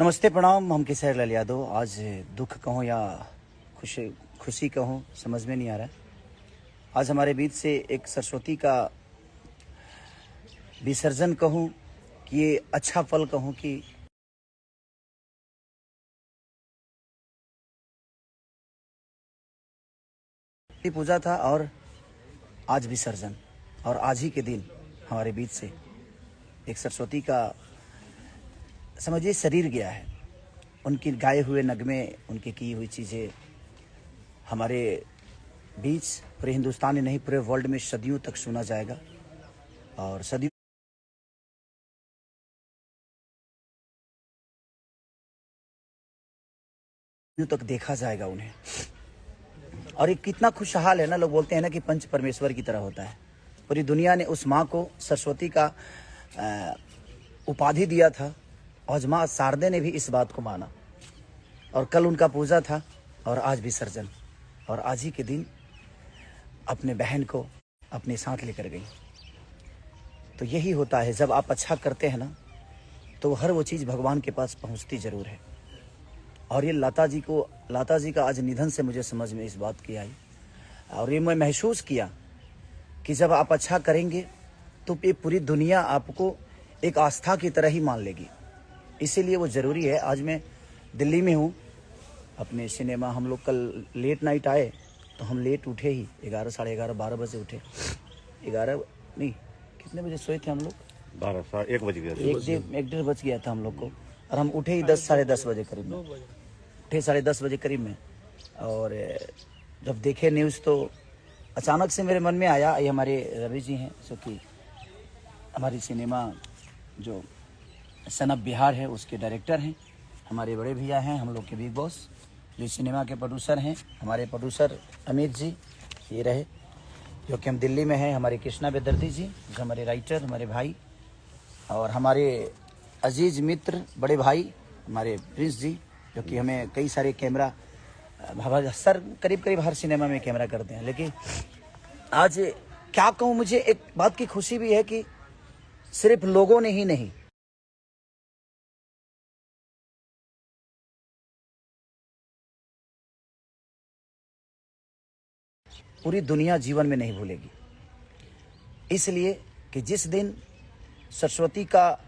नमस्ते प्रणाम। हम किशोर लाल यादव। आज दुख कहूँ या खुशी कहूँ समझ में नहीं आ रहा है। आज हमारे बीच से एक सरस्वती का विसर्जन कहूँ कि ये अच्छा पल कहूँ कि पूजा था और आज विसर्जन, और आज ही के दिन हमारे बीच से एक सरस्वती का समझिए शरीर गया है। उनकी गाए हुए नगमे, उनकी की हुई चीज़ें हमारे बीच पूरे हिंदुस्तान ही नहीं पूरे वर्ल्ड में सदियों तक सुना जाएगा और सदियों तक देखा जाएगा उन्हें। और ये कितना खुशहाल है ना, लोग बोलते हैं ना कि पंच परमेश्वर की तरह होता है। पूरी दुनिया ने उस माँ को सरस्वती का उपाधि दिया था और माँ शारदे ने भी इस बात को माना। और कल उनका पूजा था और आज विसर्जन, और आज ही के दिन अपने बहन को अपने साथ लेकर गई। तो यही होता है, जब आप अच्छा करते हैं ना तो हर वो चीज़ भगवान के पास पहुंचती ज़रूर है। और ये लता जी का आज निधन से मुझे समझ में इस बात की आई, और ये मैं महसूस किया कि जब आप अच्छा करेंगे तो ये पूरी दुनिया आपको एक आस्था की तरह ही मान लेगी। इसीलिए वो ज़रूरी है। आज मैं दिल्ली में हूँ अपने सिनेमा। हम लोग कल लेट नाइट आए तो हम लेट उठे ही, 11, साढ़े 11, 12 बजे उठे। 11 नहीं, कितने बजे सोए थे हम लोग? 12, 1 बज गया, 1 डेढ़ बज गया था हम लोग को। और हम उठे ही 10, साढ़े 10 बजे करीब में उठे, 10:30 बजे करीब में। और जब देखे न्यूज़ तो अचानक से मेरे मन में आया, ये हमारे रवि जी हैं जो कि हमारी सिनेमा जो सन ऑफ बिहार है उसके डायरेक्टर हैं, हमारे बड़े भैया हैं, हम लोग के बिग बॉस जो सिनेमा के प्रोड्यूसर हैं। हमारे प्रोड्यूसर अमित जी ये रहे जो कि हम दिल्ली में हैं, हमारे कृष्णा बेदर्दी जी जो हमारे राइटर, हमारे भाई, और हमारे अजीज मित्र बड़े भाई हमारे प्रिंस जी जो कि हमें कई सारे कैमरा सर करीब हर सिनेमा में कैमरा करते हैं। लेकिन आज क्या कहूँ, मुझे एक बात की खुशी भी है कि सिर्फ लोगों ने ही नहीं, पूरी दुनिया जीवन में नहीं भूलेगी। इसलिए कि जिस दिन सरस्वती का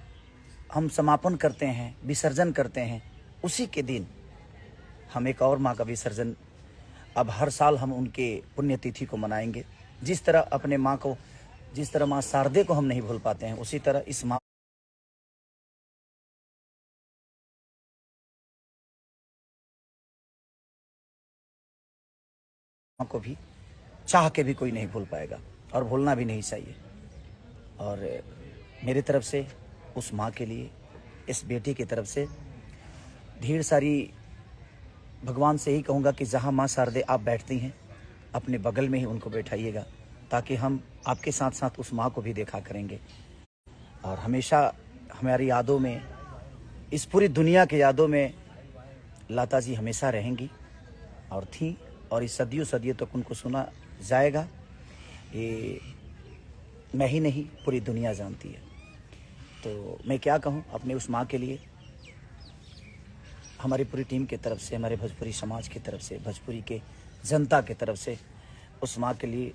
हम समापन करते हैं, विसर्जन करते हैं, उसी के दिन हम एक और माँ का विसर्जन अब हर साल हम उनके पुण्यतिथि को मनाएंगे। जिस तरह अपने माँ को, जिस तरह माँ शारदे को हम नहीं भूल पाते हैं, उसी तरह इस माँ को भी चाह के भी कोई नहीं भूल पाएगा और भूलना भी नहीं चाहिए। और मेरी तरफ से उस माँ के लिए, इस बेटी की तरफ से ढेर सारी, भगवान से ही कहूँगा कि जहाँ माँ शारदे आप बैठती हैं अपने बगल में ही उनको बैठाइएगा, ताकि हम आपके साथ साथ उस माँ को भी देखा करेंगे। और हमेशा हमारी यादों में, इस पूरी दुनिया के यादों में लता जी हमेशा रहेंगी और थी, और इस सदियों तक उनको सुना जाएगा। ये मैं ही नहीं, पूरी दुनिया जानती है। तो मैं क्या कहूँ अपने उस माँ के लिए, हमारी पूरी टीम की तरफ से, हमारे भोजपुरी समाज की तरफ से, भोजपुरी के जनता की तरफ से उस माँ के लिए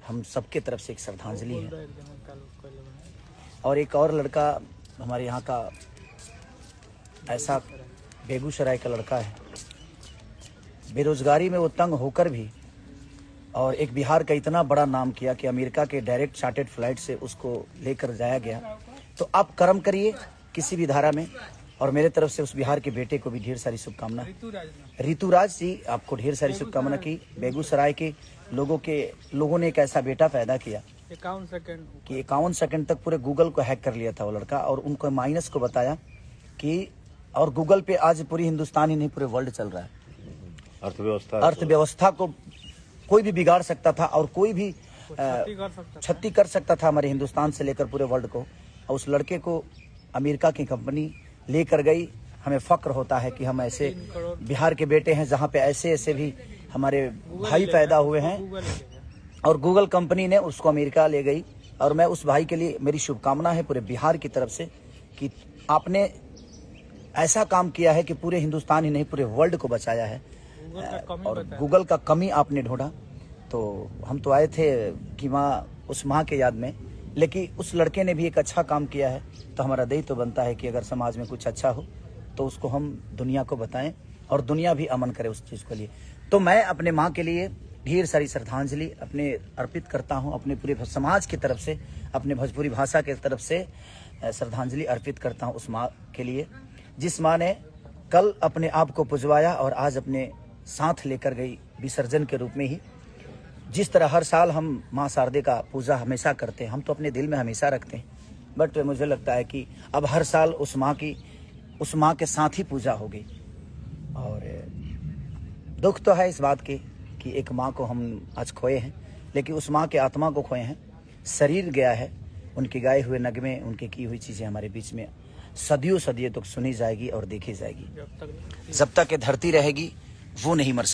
हम सबके तरफ से एक श्रद्धांजलि है। और एक और लड़का हमारे यहाँ का, ऐसा बेगूसराय का लड़का है, बेरोजगारी में वो तंग होकर भी, और एक बिहार का इतना बड़ा नाम किया कि अमेरिका के डायरेक्ट चार्टेड फ्लाइट से उसको लेकर जाया गया। तो आप कर्म करिए किसी भी धारा में, और मेरे तरफ से उस बिहार के बेटे को भी ढेर सारी शुभकामना। ऋतुराज जी, आपको ढेर सारी शुभकामना की। बेगूसराय के लोगों ने एक ऐसा बेटा पैदा किया 51 सेकंड तक पूरे गूगल को हैक कर लिया था वो लड़का, और उनको माइनस को बताया कि, और गूगल पे आज पूरी हिंदुस्तान ही नहीं पूरे वर्ल्ड चल रहा है। अर्थव्यवस्था को कोई भी बिगाड़ सकता था और कोई भी क्षति कर सकता था हमारे हिंदुस्तान से लेकर पूरे वर्ल्ड को। और उस लड़के को अमेरिका की कंपनी लेकर गई। हमें फक्र होता है कि हम ऐसे बिहार के बेटे हैं जहां पे ऐसे भी हमारे भाई पैदा हुए हैं, और गूगल कंपनी ने उसको अमेरिका ले गई। और मैं उस भाई के लिए, मेरी शुभकामना है पूरे बिहार की तरफ से कि आपने ऐसा काम किया है कि पूरे हिंदुस्तान ही नहीं पूरे वर्ल्ड को बचाया है। और गूगल का कमी आपने ढूंढा, तो हम तो आए थे कि माँ उस माँ के याद में, लेकिन उस लड़के ने भी एक अच्छा काम किया है। तो हमारा दायित्व तो बनता है कि अगर समाज में कुछ अच्छा हो तो उसको हम दुनिया को बताएं और दुनिया भी अमन करे उस चीज़ के लिए। तो मैं अपने माँ के लिए ढेर सारी श्रद्धांजलि अपने अर्पित करता हूँ, अपने पूरे समाज की तरफ से, अपने भोजपुरी भाषा के तरफ से श्रद्धांजलि अर्पित करता हूँ उस माँ के लिए, जिस माँ ने कल अपने आप को पुजवाया और आज अपने साथ लेकर गई विसर्जन के रूप में ही। जिस तरह हर साल हम माँ शारदे का पूजा हमेशा करते हैं, हम तो अपने दिल में हमेशा रखते हैं, बट मुझे लगता है कि अब हर साल उस माँ के साथ ही पूजा होगी। और दुख तो है इस बात की कि एक माँ को हम आज खोए हैं, लेकिन उस माँ के आत्मा को खोए हैं। शरीर गया है, उनके गाए हुए नगमे, उनके की हुई चीज़ें हमारे बीच में सदियों सदियों तक सुनी जाएगी और देखी जाएगी। जब तक ये धरती रहेगी वो नहीं मर